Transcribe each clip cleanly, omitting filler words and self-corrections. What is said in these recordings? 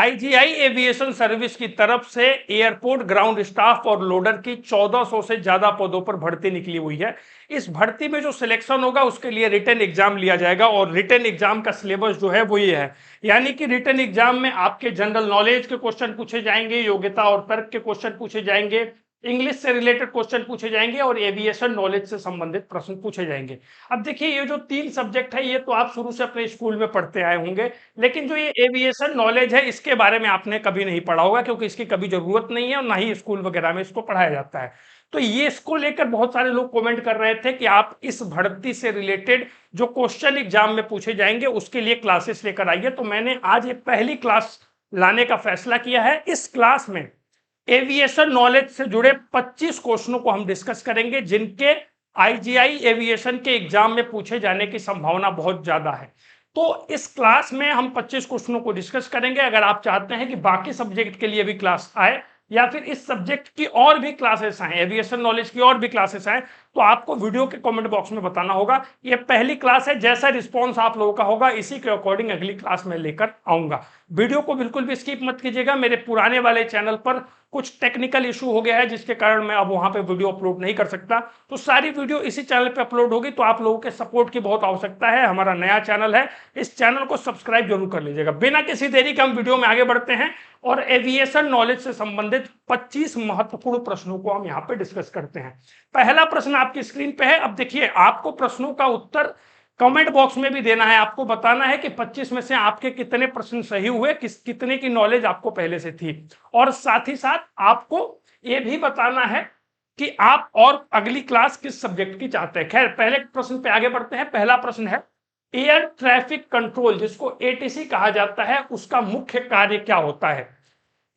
IGI aviation service की तरफ से एयरपोर्ट ग्राउंड स्टाफ और लोडर की 1400 से ज्यादा पदों पर भर्ती निकली हुई है। इस भर्ती में जो सिलेक्शन होगा उसके लिए रिटन एग्जाम लिया जाएगा और रिटन एग्जाम का सिलेबस जो है वो ये है, यानी कि रिटन एग्जाम में आपके जनरल नॉलेज के क्वेश्चन पूछे जाएंगे, योग्यता और तर्क के क्वेश्चन पूछे जाएंगे, इंग्लिश से रिलेटेड क्वेश्चन पूछे जाएंगे और एविएशन नॉलेज से संबंधित प्रश्न पूछे जाएंगे। अब देखिए, ये जो 3 सब्जेक्ट है ये तो आप शुरू से अपने स्कूल में पढ़ते आए होंगे, लेकिन जो ये एविएशन नॉलेज है इसके बारे में आपने कभी नहीं पढ़ा होगा, क्योंकि इसकी कभी जरूरत नहीं है और ना ही स्कूल वगैरह में इसको पढ़ाया जाता है। तो ये इसको लेकर बहुत सारे लोग कमेंट कर रहे थे कि आप इस भर्ती से रिलेटेड जो क्वेश्चन एग्जाम में पूछे जाएंगे उसके लिए क्लासेस लेकर आइए। तो मैंने आज ये पहली क्लास लाने का फैसला किया है। इस क्लास में एविएशन नॉलेज से जुड़े 25 क्वेश्चनों को हम डिस्कस करेंगे, जिनके आईजीआई एविएशन के एग्जाम में पूछे जाने की संभावना बहुत ज्यादा है। तो इस क्लास में हम 25 क्वेश्चनों को डिस्कस करेंगे। अगर आप चाहते हैं कि बाकी सब्जेक्ट के लिए भी क्लास आए या फिर इस सब्जेक्ट की और भी क्लासेस आए, एविएशन नॉलेज की और भी क्लासेस आए, तो आपको वीडियो के कमेंट बॉक्स में बताना होगा। ये पहली क्लास है, जैसा रिस्पॉन्स आप लोगों का होगा इसी के अकॉर्डिंग अगली क्लास में लेकर आऊंगा। वीडियो को बिल्कुल भी स्किप मत कीजिएगा। मेरे पुराने वाले चैनल पर कुछ टेक्निकल इशू हो गया है जिसके कारण मैं अब वहां पे वीडियो अपलोड नहीं कर सकता, तो सारी वीडियो इसी चैनल पे अपलोड होगी। तो आप लोगों के सपोर्ट की बहुत आवश्यकता है। हमारा नया चैनल है, इस चैनल को सब्सक्राइब जरूर कर लीजिएगा। बिना किसी देरी के हम वीडियो में आगे बढ़ते हैं और एविएशन नॉलेज से संबंधित 25 महत्वपूर्ण प्रश्नों को हम यहाँ पे डिस्कस करते हैं। पहला प्रश्न आपकी स्क्रीन पे है। अब देखिए, आपको प्रश्नों का उत्तर कमेंट बॉक्स में भी देना है। आपको बताना है कि 25 में से आपके कितने प्रश्न सही हुए, कितने की नॉलेज आपको पहले से थी, और साथ ही साथ आपको यह भी बताना है कि आप और अगली क्लास किस सब्जेक्ट की चाहते हैं। खैर, पहले प्रश्न पे आगे बढ़ते हैं। पहला प्रश्न है, एयर ट्रैफिक कंट्रोल जिसको एटीसी कहा जाता है उसका मुख्य कार्य क्या होता है।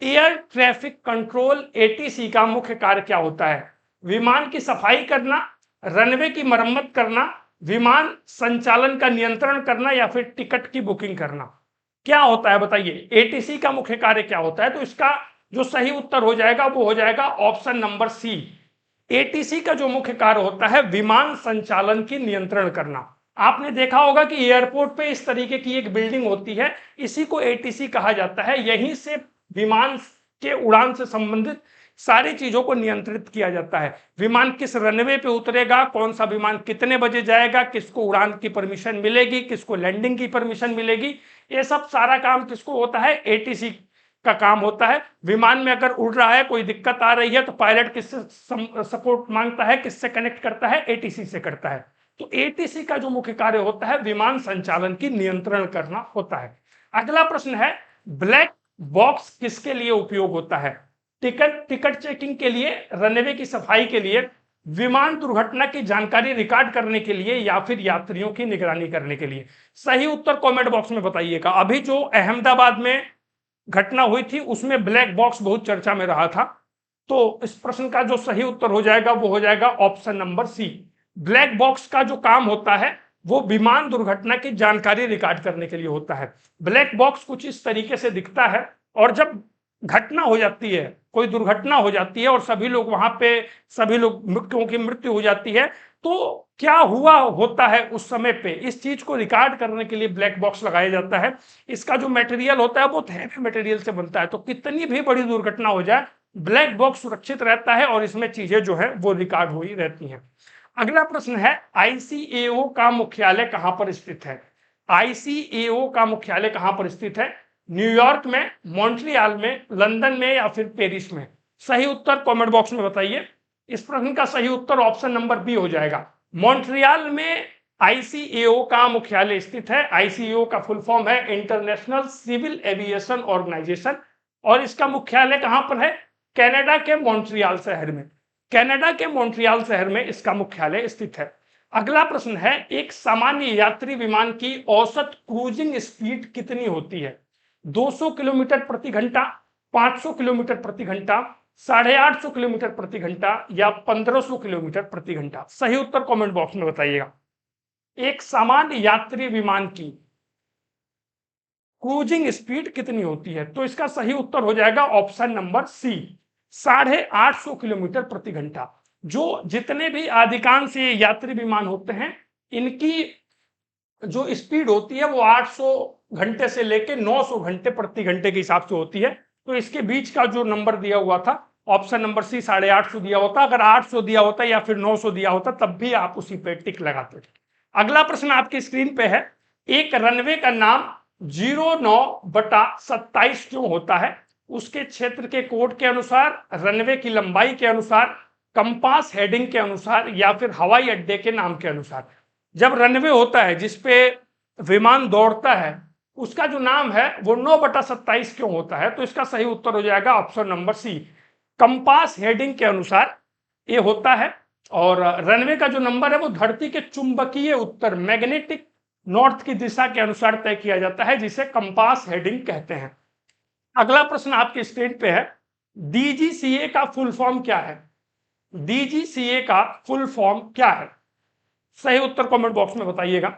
एयर ट्रैफिक कंट्रोल एटीसी का मुख्य कार्य क्या होता है। विमान की सफाई करना, रनवे की मरम्मत करना, विमान संचालन का नियंत्रण करना, या फिर टिकट की बुकिंग करना। क्या होता है बताइए, एटीसी का मुख्य कार्य क्या होता है। तो इसका जो सही उत्तर हो जाएगा वो हो जाएगा ऑप्शन नंबर सी। एटीसी का जो मुख्य कार्य होता है विमान संचालन की नियंत्रण करना। आपने देखा होगा कि एयरपोर्ट पे इस तरीके की एक बिल्डिंग होती है, इसी को एटीसी कहा जाता है। यहीं से विमान के उड़ान से संबंधित सारी चीजों को नियंत्रित किया जाता है। विमान किस रनवे पे उतरेगा, कौन सा विमान कितने बजे जाएगा, किसको उड़ान की परमिशन मिलेगी, किसको लैंडिंग की परमिशन मिलेगी, ये सब सारा काम किसको होता है, एटीसी का काम होता है। विमान में अगर उड़ रहा है, कोई दिक्कत आ रही है, तो पायलट किससे सपोर्ट मांगता है, किससे कनेक्ट करता है, एटीसी से करता है। तो एटीसी का जो मुख्य कार्य होता है विमान संचालन की नियंत्रण करना होता है। अगला प्रश्न है, ब्लैक बॉक्स किसके लिए उपयोग होता है। टिकट चेकिंग के लिए, रनवे की सफाई के लिए, विमान दुर्घटना की जानकारी रिकॉर्ड करने के लिए, या फिर यात्रियों की निगरानी करने के लिए। सही उत्तर कमेंट बॉक्स में बताइएगा। अभी जो अहमदाबाद में घटना हुई थी उसमें ब्लैक बॉक्स बहुत चर्चा में रहा था। तो इस प्रश्न का जो सही उत्तर हो जाएगा वो हो जाएगा option number C. Black box का जो काम होता है वो विमान दुर्घटना की जानकारी रिकॉर्ड करने के लिए होता है। ब्लैक बॉक्स कुछ इस तरीके से दिखता है, और जब घटना हो जाती है, कोई दुर्घटना हो जाती है और सभी लोग वहां पे, सभी लोगों की मृत्यु हो जाती है, तो क्या हुआ होता है उस समय पे, इस चीज को रिकॉर्ड करने के लिए ब्लैक बॉक्स लगाया जाता है। इसका जो मटेरियल होता है वो हैवी मटेरियल से बनता है, तो कितनी भी बड़ी दुर्घटना हो जाए ब्लैक बॉक्स सुरक्षित रहता है और इसमें चीजें जो है वो रिकॉर्ड हो ही रहती हैं। अगला प्रश्न है, आईसीएओ का मुख्यालय कहां पर स्थित है। आईसीएओ का मुख्यालय कहां पर स्थित है। न्यूयॉर्क में, मॉन्ट्रियल में, लंदन में, या फिर पेरिस में। सही उत्तर कमेंट बॉक्स में बताइए। इस प्रश्न का सही उत्तर ऑप्शन नंबर बी हो जाएगा। मॉन्ट्रियल में आईसीएओ का मुख्यालय स्थित है। आईसीएओ का फुल फॉर्म है इंटरनेशनल सिविल एविएशन ऑर्गेनाइजेशन, और इसका मुख्यालय कहां पर है, कनाडा के मॉन्ट्रियल शहर में। कनाडा के मॉन्ट्रियल शहर में इसका मुख्यालय स्थित है। अगला प्रश्न है, एक सामान्य यात्री विमान की औसत क्रूजिंग स्पीड कितनी होती है। 200 किलोमीटर प्रति घंटा, 500 किलोमीटर प्रति घंटा, 850 किलोमीटर प्रति घंटा, या 1500 किलोमीटर प्रति घंटा। सही उत्तर कमेंट बॉक्स में बताइएगा। एक सामान्य यात्री विमान की क्रूजिंग स्पीड कितनी होती है। तो इसका सही उत्तर हो जाएगा ऑप्शन नंबर सी, 850 किलोमीटर प्रति घंटा। जो जितने भी अधिकांश यात्री विमान होते हैं इनकी जो स्पीड होती है वो 800 घंटे से लेके 900 घंटे प्रति घंटे के हिसाब से होती है। तो इसके बीच का जो नंबर दिया हुआ था ऑप्शन नंबर सी 850 दिया होता। अगर 800 दिया होता या फिर 900 दिया होता तब भी आप उसी पे टिक लगाते। अगला प्रश्न आपकी स्क्रीन पे है, एक रनवे का नाम 09/27 क्यों होता है? उसके क्षेत्र के कोड के अनुसार, रनवे की लंबाई के अनुसार, कंपास हेडिंग के अनुसार या फिर हवाई अड्डे के नाम के अनुसार। जब रनवे होता है जिसपे विमान दौड़ता है उसका जो नाम है वो 9/27 क्यों होता है? तो इसका सही उत्तर हो जाएगा option number C, compass heading के अनुसार ये होता है। और रनवे का जो नंबर है वो धरती के चुंबकीय उत्तर मैग्नेटिक नॉर्थ की दिशा के अनुसार तय किया जाता है, जिसे कंपास हेडिंग कहते हैं। अगला प्रश्न आपकी स्क्रीन पे है, डीजीसीए का फुल फॉर्म क्या है? डीजीसीए का फुल फॉर्म क्या है? सही उत्तर कमेंट बॉक्स में बताइएगा।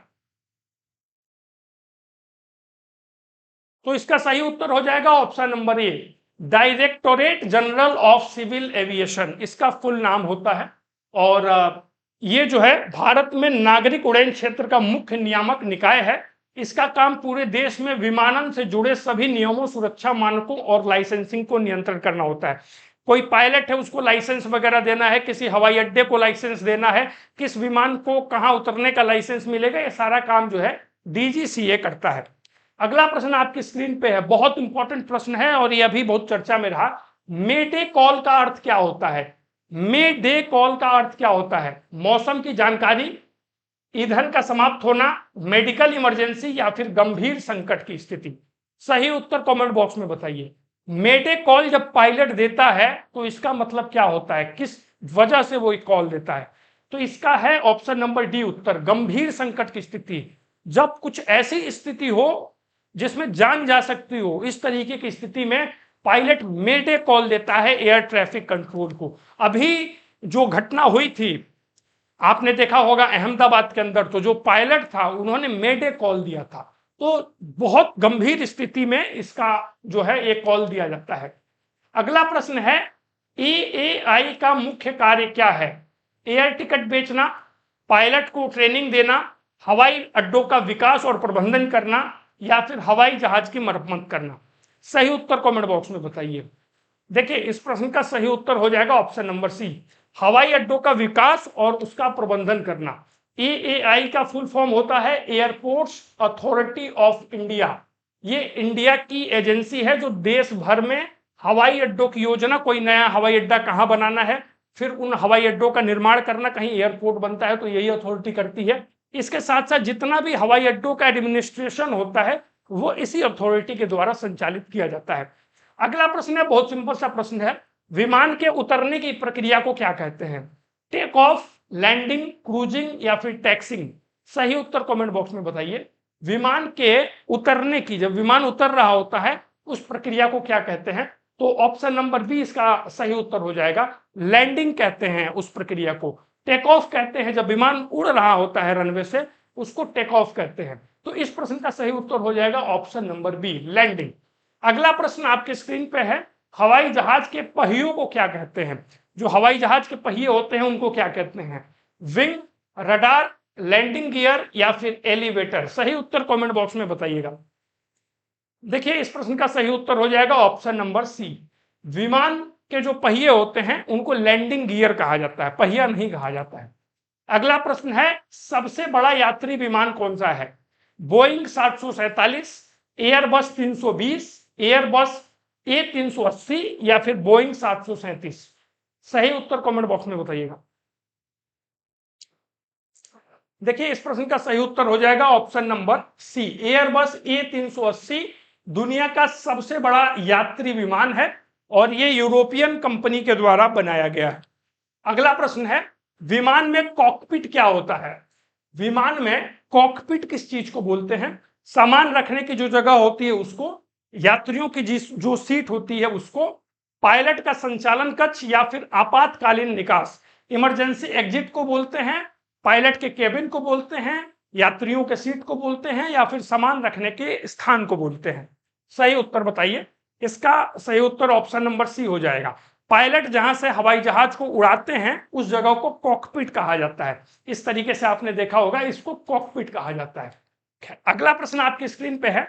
तो इसका सही उत्तर हो जाएगा option number A, directorate general of civil aviation इसका फुल नाम होता है। और ये जो है भारत में नागरिक उड्डयन क्षेत्र का मुख्य नियामक निकाय है। इसका काम पूरे देश में विमानन से जुड़े सभी नियमों, सुरक्षा मानकों और लाइसेंसिंग को नियंत्रण करना होता है। कोई पायलट है उसको लाइसेंस वगैरह देना है, किसी हवाई अड्डे को लाइसेंस देना है, किस विमान को कहां उतरने का लाइसेंस मिलेगा, ये सारा काम जो है डीजीसीए करता है। अगला प्रश्न आपकी स्क्रीन पे है, बहुत इंपॉर्टेंट प्रश्न है और ये अभी बहुत चर्चा में रहा। मे डे कॉल का अर्थ क्या होता है? मे डे कॉल का अर्थ क्या होता है? मौसम की जानकारी, ईंधन का समाप्त होना, मेडिकल इमरजेंसी या फिर गंभीर संकट की स्थिति। सही उत्तर कमेंट बॉक्स में बताइए। मे डे कॉल जब पायलट देता है तो इसका मतलब क्या होता है, किस वजह से वो कॉल देता है? तो इसका है ऑप्शन नंबर डी उत्तर, गंभीर संकट की स्थिति। जब कुछ ऐसी स्थिति हो जिसमें जान जा सकती हो, इस तरीके की स्थिति में पायलट मे डे कॉल देता है एयर ट्रैफिक कंट्रोल को। अभी जो घटना हुई थी आपने देखा होगा अहमदाबाद के अंदर, तो जो पायलट था उन्होंने मे डे कॉल दिया था। तो बहुत गंभीर स्थिति में इसका जो है एक कॉल दिया जाता है। अगला प्रश्न है, एएआई का मुख्य कार्य क्या है? एयर टिकट बेचना, पायलट को ट्रेनिंग देना, हवाई अड्डों का विकास और प्रबंधन करना या फिर हवाई जहाज की मरम्मत करना। सही उत्तर कमेंट बॉक्स में बताइए। देखिए इस प्रश्न का सही उत्तर हो जाएगा ऑप्शन नंबर सी, हवाई अड्डों का विकास और उसका प्रबंधन करना। एएआई का फुल फॉर्म होता है एयरपोर्ट्स अथॉरिटी ऑफ इंडिया। ये इंडिया की एजेंसी है जो देश भर में हवाई अड्डों की योजना, कोई नया हवाई अड्डा कहाँ बनाना है, फिर उन हवाई अड्डों का निर्माण करना, कहीं एयरपोर्ट बनता है तो यही अथॉरिटी करती है। इसके साथ साथ जितना भी हवाई अड्डों का एडमिनिस्ट्रेशन होता है वो इसी अथॉरिटी के द्वारा संचालित किया जाता है। अगला प्रश्न है, बहुत सिंपल सा प्रश्न है, विमान के उतरने की प्रक्रिया को क्या कहते हैं? टेक ऑफ, लैंडिंग, क्रूजिंग या फिर टैक्सिंग। सही उत्तर कमेंट बॉक्स में बताइए। विमान के उतरने की, जब विमान उतर रहा होता है उस प्रक्रिया को क्या कहते हैं? तो ऑप्शन नंबर बी इसका सही उत्तर हो जाएगा, लैंडिंग कहते हैं उस प्रक्रिया को। टेक ऑफ कहते हैं जब विमान उड़ रहा होता है रनवे से, उसको टेक ऑफ कहते हैं। तो इस प्रश्न का सही उत्तर हो जाएगा ऑप्शन नंबर बी, लैंडिंग। अगला प्रश्न आपके स्क्रीन पे है, हवाई जहाज के पहियों को क्या कहते हैं? जो हवाई जहाज के पहिए होते हैं उनको क्या कहते हैं? विंग, रडार, लैंडिंग गियर या फिर एलिवेटर। सही उत्तर कमेंट बॉक्स में बताइएगा। देखिए इस प्रश्न का सही उत्तर हो जाएगा ऑप्शन नंबर सी, विमान के जो पहिए होते हैं उनको लैंडिंग गियर कहा जाता है, पहिया नहीं कहा जाता है। अगला प्रश्न है, सबसे बड़ा यात्री विमान कौन सा है? बोइंग 747, एयरबस 320, एयरबस A380 या फिर बोइंग 737। सही उत्तर कमेंट बॉक्स में बताइएगा। देखिए इस प्रश्न का सही उत्तर हो जाएगा ऑप्शन नंबर सी, एयरबस A380 दुनिया का सबसे बड़ा यात्री विमान है और ये यूरोपियन कंपनी के द्वारा बनाया गया है। अगला प्रश्न है, विमान में कॉकपिट क्या होता है? विमान में कॉकपिट किस चीज को बोलते हैं? सामान रखने की जो जगह होती है उसको, यात्रियों की जो सीट होती है उसको, पायलट का संचालन कक्ष या फिर आपातकालीन निकास, इमरजेंसी एग्जिट को बोलते हैं, पायलट के केबिन को बोलते हैं, यात्रियों के सीट को बोलते हैं या फिर सामान रखने के स्थान को बोलते हैं। सही उत्तर बताइए। इसका सही उत्तर ऑप्शन नंबर सी हो जाएगा, पायलट जहां से हवाई जहाज को उड़ाते हैं उस जगह को कॉकपिट कहा जाता है। इस तरीके से आपने देखा होगा, इसको कॉकपिट कहा जाता है। अगला प्रश्न आपकी स्क्रीन पे है,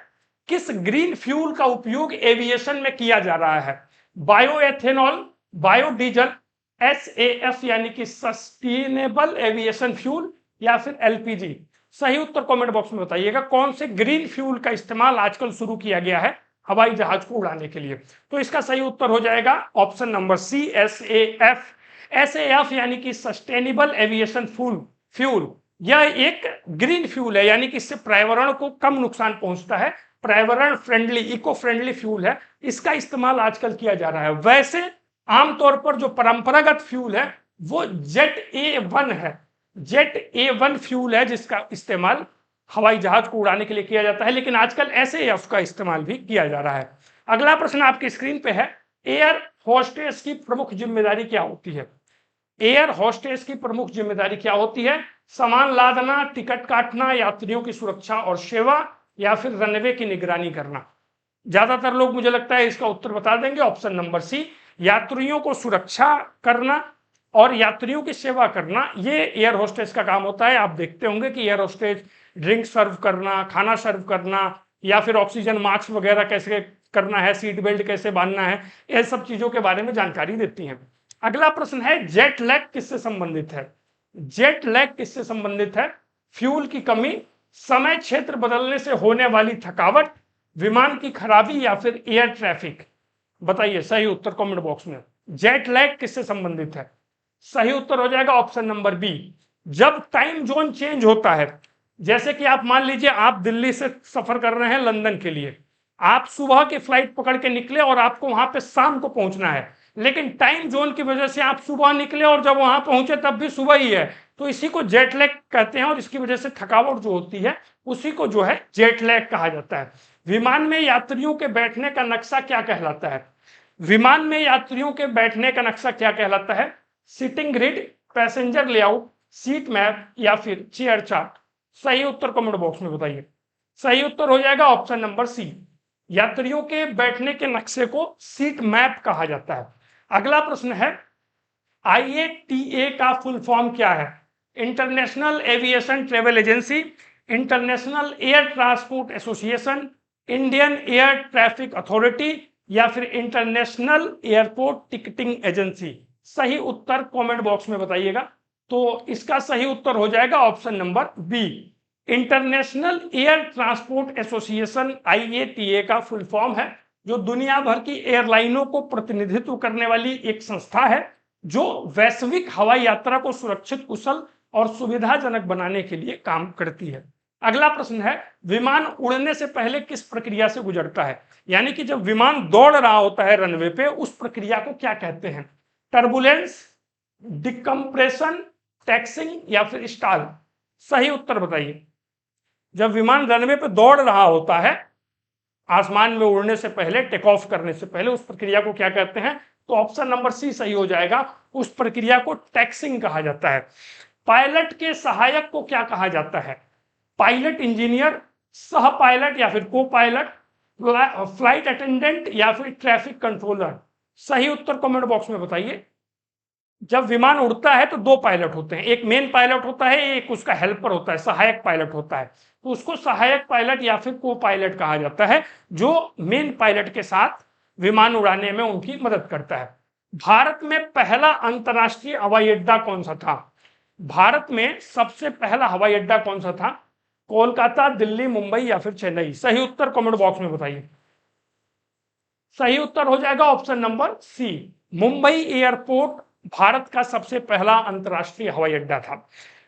किस ग्रीन फ्यूल का उपयोग एविएशन में किया जा रहा है? बायोएथेनॉल, बायोडीजल, एसएएफ यानी कि सस्टेनेबल एविएशन फ्यूल, या फिर एलपीजी? सही उत्तर कमेंट बॉक्स में बताइएगा। कौन से ग्रीन फ्यूल का इस्तेमाल आजकल शुरू किया गया है हवाई जहाज को उड़ाने के लिए? तो इसका सही उत्तर हो जाएगा option number C, SAF. SAF यानी कि सस्टेनेबल एविएशन फ्यूल। यह एक ग्रीन फ्यूल है, यानी कि इससे पर्यावरण को कम नुकसान पहुंचता है, पर्यावरण फ्रेंडली, इको फ्रेंडली फ्यूल है। इसका इस्तेमाल आजकल किया जा रहा है। वैसे आमतौर पर जो परंपरागत फ्यूल है वो जेट ए1 है। जेट ए1 फ्यूल है जिसका इस्तेमाल हवाई जहाज को उड़ाने के लिए किया जाता है, लेकिन आजकल एसएएफ का इस्तेमाल भी किया जा रहा है। अगला प्रश्न आपकी स्क्रीन पे है, एयर होस्टेस की प्रमुख जिम्मेदारी क्या होती है? एयर होस्टेस की प्रमुख जिम्मेदारी क्या होती है? सामान लादना, टिकट काटना, यात्रियों की सुरक्षा और सेवा, या फिर रनवे की निगरानी करना? ज्यादातर लोग मुझे लगता है इसका उत्तर बता देंगे, ऑप्शन नंबर सी, यात्रियों को सुरक्षा करना और यात्रियों की सेवा करना, ये एयर होस्टेस का काम होता है। आप देखते होंगे कि एयर होस्टेस ड्रिंक सर्व करना, खाना सर्व करना, या फिर ऑक्सीजन मास्क वगैरह कैसे करना है, सीट बेल्ट कैसे बांधना है, ये सब चीजों के बारे में जानकारी देती हैं। अगला प्रश्न है, जेट लैग किससे संबंधित है? जेट लैग किससे संबंधित है? फ्यूल की कमी, समय क्षेत्र बदलने से होने वाली थकावट, विमान की खराबी, या फिर एयर ट्रैफिक? बताइए सही उत्तर कमेंट बॉक्स में। जेट लैग किससे संबंधित है? सही उत्तर हो जाएगा ऑप्शन नंबर बी, जब टाइम जोन चेंज होता है। जैसे कि आप मान लीजिए आप दिल्ली से सफर कर रहे हैं लंदन के लिए, आप सुबह की फ्लाइट पकड़ के निकले और आपको वहां पे शाम को पहुंचना है, लेकिन टाइम जोन की वजह से आप सुबह निकले और जब वहां पहुंचे तब भी सुबह ही है, तो इसी को जेट लैग कहते हैं। और इसकी वजह से थकावट जो होती है उसी को जो है जेट लैग कहा जाता है। विमान में यात्रियों के बैठने का नक्शा क्या कहलाता है? विमान में यात्रियों के बैठने का नक्शा क्या कहलाता है? Seating grid, passenger layout, seat map, या फिर चेयर चार्ट? सही उत्तर कमेंट बॉक्स में बताइए। सही उत्तर हो जाएगा ऑप्शन नंबर सी, यात्रियों के बैठने के नक्शे को सीट मैप कहा जाता है। अगला प्रश्न है, IATA का फुल फॉर्म क्या है? International aviation travel agency, international air transport association, Indian air traffic authority, या फिर इंटरनेशनल एयरपोर्ट टिकटिंग एजेंसी? सही उत्तर कमेंट बॉक्स में बताइएगा। तो इसका सही उत्तर हो जाएगा option number B, international air transport association. IATA का फुल फॉर्म है, जो दुनिया भर की एयरलाइनों को प्रतिनिधित्व करने वाली एक संस्था है, जो वैश्विक हवाई यात्रा को सुरक्षित, कुशल और सुविधाजनक बनाने के लिए काम करती है। अगला प्रश्न है, विमान उड़ने से पहले किस प्रक्रिया से गुजरता है? यानी कि जब विमान दौड़ रहा होता है रनवे पे, उस प्रक्रिया को क्या कहते हैं? टर्बुलेंस, डिकम्प्रेशन, टैक्सिंग, या फिर स्टाल? सही उत्तर बताइए। जब विमान रनवे पे दौड़ रहा होता है, आसमान में उड़ने से पहले, टेक ऑफ करने से पहले, उस प्रक्रिया को क्या कहते हैं? तो ऑप्शन नंबर सी सही हो जाएगा, उस प्रक्रिया को टैक्सिंग कहा जाता है। पायलट के सहायक को क्या कहा जाता है? पायलट इंजीनियर, सह पायलट, या फिर को पायलट, फ्लाइट अटेंडेंट, या फिर ट्रैफिक कंट्रोलर? सही उत्तर कमेंट बॉक्स में बताइए। जब विमान उड़ता है तो दो पायलट होते हैं, एक मेन पायलट होता है, एक उसका हेल्पर होता है, सहायक पायलट होता है। तो उसको सहायक पायलट या फिर को पायलट कहा जाता है, जो मेन पायलट के साथ विमान उड़ाने में उनकी मदद करता है। भारत में पहला अंतरराष्ट्रीय हवाई अड्डा कौन सा था? भारत में सबसे पहला हवाई अड्डा कौन सा था? कोलकाता, दिल्ली, मुंबई, या फिर चेन्नई? सही उत्तर कमेंट बॉक्स में बताइए। सही उत्तर हो जाएगा option number C, Mumbai airport Bharat का सबसे पहला अंतरराष्ट्रीय हवाई अड्डा था।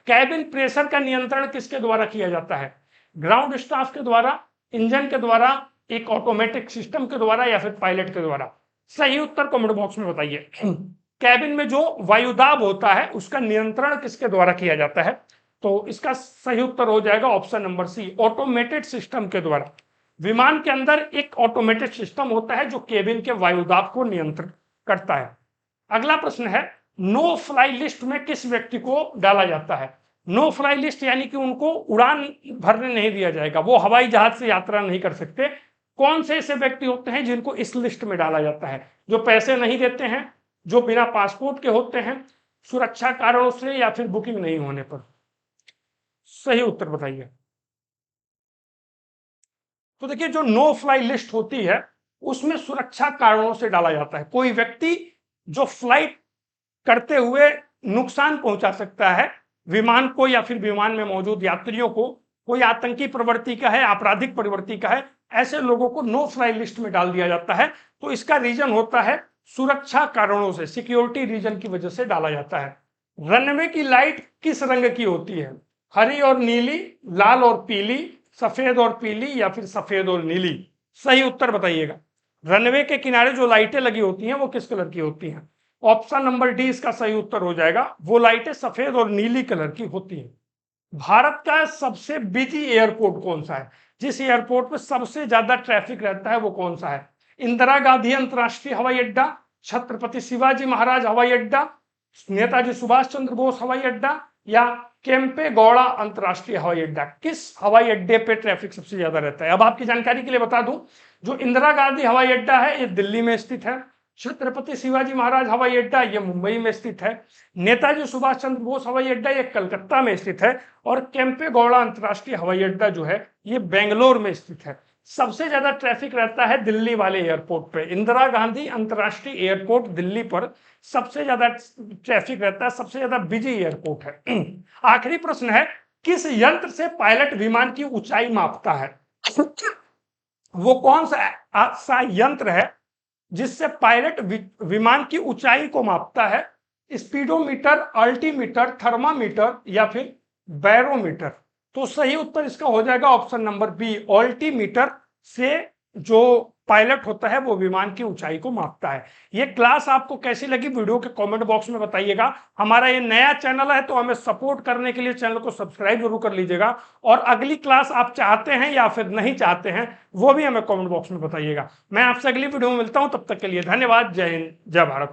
कैबिन प्रेशर का नियंत्रण किसके द्वारा किया जाता है? ग्राउंड स्टाफ के द्वारा, इंजन के द्वारा, एक ऑटोमेटिक सिस्टम के द्वारा, या फिर पायलट के द्वारा? सही उत्तर कमेंट बॉक्स में बताइए। कैबिन में जो वायुदाब होता है उसका नियंत्रण किसके द्वारा किया जाता है? तो इसका सही उत्तर हो जाएगा option number C, automated system के द्वारा। विमान के अंदर एक ऑटोमेटेड सिस्टम होता है जो केबिन के वायुदाब को नियंत्रित करता है। अगला प्रश्न है, नो फ्लाई लिस्ट में किस व्यक्ति को डाला जाता है? नो फ्लाई लिस्ट यानी कि उनको उड़ान भरने नहीं दिया जाएगा, वो हवाई जहाज से यात्रा नहीं कर सकते। कौन से ऐसे व्यक्ति होते हैं जिनको इस लिस्ट में डाला जाता है? जो पैसे नहीं देते हैं, जो बिना पासपोर्ट के होते हैं, सुरक्षा कारणों से, या फिर बुकिंग नहीं होने पर? सही उत्तर बताइए। तो देखिए जो नो फ्लाई लिस्ट होती है उसमें सुरक्षा कारणों से डाला जाता है। कोई व्यक्ति जो फ्लाइट करते हुए नुकसान पहुंचा सकता है विमान को या फिर विमान में मौजूद यात्रियों को, कोई आतंकी प्रवृत्ति का है, आपराधिक प्रवृत्ति का है, ऐसे लोगों को नो फ्लाई लिस्ट में डाल दिया जाता है। तो इसका रीजन होता है सुरक्षा कारणों से, सिक्योरिटी रीजन की वजह से डाला जाता है। रनवे की लाइट किस रंग की होती है? हरी और नीली, लाल और पीली, सफेद और पीली या फिर सफेद और नीली? सही उत्तर बताइएगा। रनवे के किनारे जो लाइटें लगी होती हैं वो किस कलर की होती हैं? ऑप्शन नंबर डी इसका सही उत्तर हो जाएगा। वो लाइटें सफेद और नीली कलर की होती हैं। भारत का सबसे बिजी एयरपोर्ट कौन सा है? जिस एयरपोर्ट पे सबसे ज्यादा ट्रैफिक रहता है वो कौन सा है? इंदिरा गांधी अंतरराष्ट्रीय हवाई अड्डा, छत्रपति शिवाजी महाराज हवाई अड्डा, नेताजी सुभाष चंद्र बोस हवाई अड्डा या केम्पे गौड़ा अंतरराष्ट्रीय हवाई अड्डा? किस हवाई अड्डे पे ट्रैफिक सबसे ज्यादा रहता है? अब आपकी जानकारी के लिए बता दूं, जो इंदिरा गांधी हवाई अड्डा है ये दिल्ली में स्थित है, छत्रपति शिवाजी महाराज हवाई अड्डा ये मुंबई में स्थित है, नेताजी सुभाष चंद्र बोस हवाई अड्डा ये कलकत्ता में स्थित है, और केम्पे गौड़ा अंतरराष्ट्रीय हवाई अड्डा जो है ये बेंगलोर में स्थित है। सबसे ज्यादा ट्रैफिक रहता है दिल्ली वाले एयरपोर्ट पे। इंदिरा गांधी अंतरराष्ट्रीय एयरपोर्ट दिल्ली पर सबसे ज्यादा ट्रैफिक रहता है, सबसे ज्यादा बिजी एयरपोर्ट है। आखिरी प्रश्न है, किस यंत्र से पायलट विमान की ऊंचाई मापता है? वो कौन सा यंत्र है जिससे पायलट विमान की ऊंचाई को मापता है? स्पीडोमीटर, अल्टीमीटर, थर्मामीटर या फिर बैरोमीटर? तो सही उत्तर इसका हो जाएगा ऑप्शन नंबर बी, अल्टीमीटर से जो पायलट होता है वो विमान की ऊंचाई को मापता है। ये क्लास आपको कैसी लगी वीडियो के कमेंट बॉक्स में बताइएगा। हमारा ये नया चैनल है तो हमें सपोर्ट करने के लिए चैनल को सब्सक्राइब जरूर कर लीजिएगा, और अगली क्लास आप चाहते हैं या फिर नहीं चाहते हैं वो भी हमें कमेंट बॉक्स में बताइएगा। मैं आपसे अगली वीडियो में मिलता हूं, तब तक के लिए धन्यवाद। जय हिंद, जय भारत।